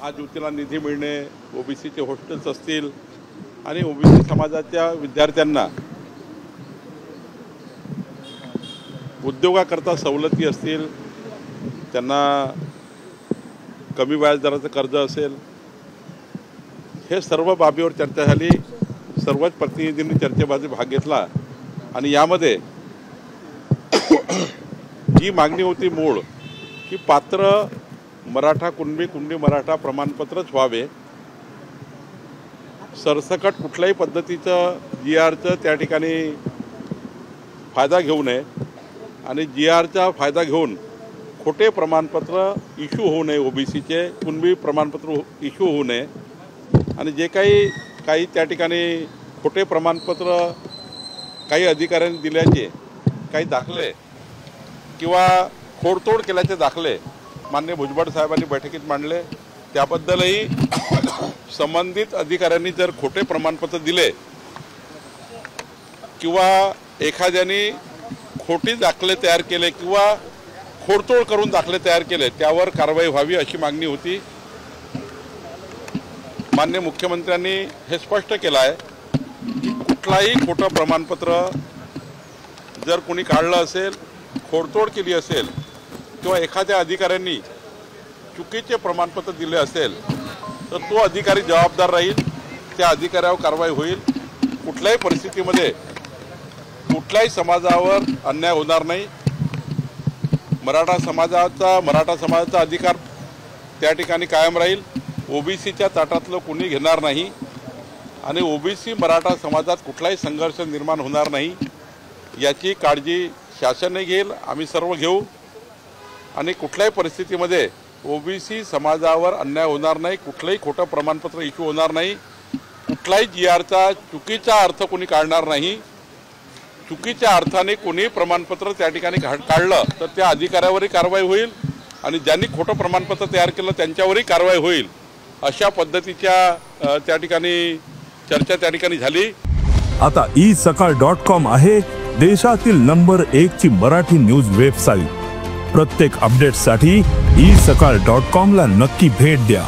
आज युतीला निधी मिळणे, ओबीसीचे हॉस्टेल्स असतील आणि ओबीसी समाजाच्या विद्यार्थ्यांना उद्योगाकरता सवलती असतील, त्यांना कमी व्याजदराचं कर्ज असेल, हे सर्व बाबीवर चर्चा झाली। सर्वच प्रतिनिधींनी चर्चेमध्ये भाग घेतला आणि यामध्ये जी मागणी होती मूळ की पात्र मराठा कुणबी मराठा प्रमाणपत्रच व्हावे, सरसकट कुठल्याही पद्धतीचं जीआरचं त्या ठिकाणी फायदा घेऊ नये आणि जीआरचा फायदा घेऊन खोटे प्रमाणपत्र इश्यू होऊ नये, ओबीसीचे कुणबी प्रमाणपत्र इश्यू होऊ नये आणि जे काही त्या ठिकाणी खोटे प्रमाणपत्र काही अधिकाऱ्यांनी दिल्याचे काही दाखले किंवा खोडतोड केल्याचे दाखले माननीय भुजबळ साहेबांनी बैठकीत मांडले। त्याबद्दलही संबंधित अधिकाऱ्यांनी जर खोटे प्रमाणपत्र दिले किंवा एखाद्याने खोटी दाखले तयार केले किंवा खोडतोड करून दाखले तयार केले त्यावर कारवाई व्हावी अशी मागणी होती। माननीय मुख्यमंत्र्यांनी हे स्पष्ट केलं आहे की कुठलाही खोटं प्रमाणपत्र जर कोणी काढलं असेल, खोडतोड केली असेल किंवा एखाद्या अधिकाऱ्यांनी चुकीचे प्रमाणपत्र दिले असेल तर तो अधिकारी जबाबदार राहील, त्या अधिकाऱ्यावर कारवाई होईल। कुठल्याही परिस्थितीमध्ये कुठल्याही समाजावर अन्याय होणार नाही। मराठा समाजाचा अधिकार त्या ठिकाणी कायम राहील। ओबीसीच्या ताटातलं कोणी घेणार नाही आणि ओबीसी मराठा समाजात कुठलाही संघर्ष निर्माण होणार नाही याची काळजी शासनही घेईल, आम्ही सर्व घेऊ आणि कुठल्याही परिस्थितीमध्ये ओबीसी समाजावर अन्याय होणार नाही, कुठलंही खोटं प्रमाणपत्र इश्यू होणार नाही, कुठलाही जीआरचा चुकीचा अर्थ कोणी काढणार नाही। चुकीच्या अर्थाने कोणी प्रमाणपत्र त्या ठिकाणी काढलं तर त्या अधिकाऱ्यावरही कारवाई होईल आणि ज्यांनी खोटं प्रमाणपत्र तयार केलं त्यांच्यावरही कारवाई होईल अशा पद्धतीच्या त्या ठिकाणी चर्चा त्या ठिकाणी झाली। आता isakal.com आहे देशातील नंबर 1 ची मराठी न्यूज वेबसाईट। प्रत्येक अपडेटसाठी isakal.com ला नक्की भेट द्या।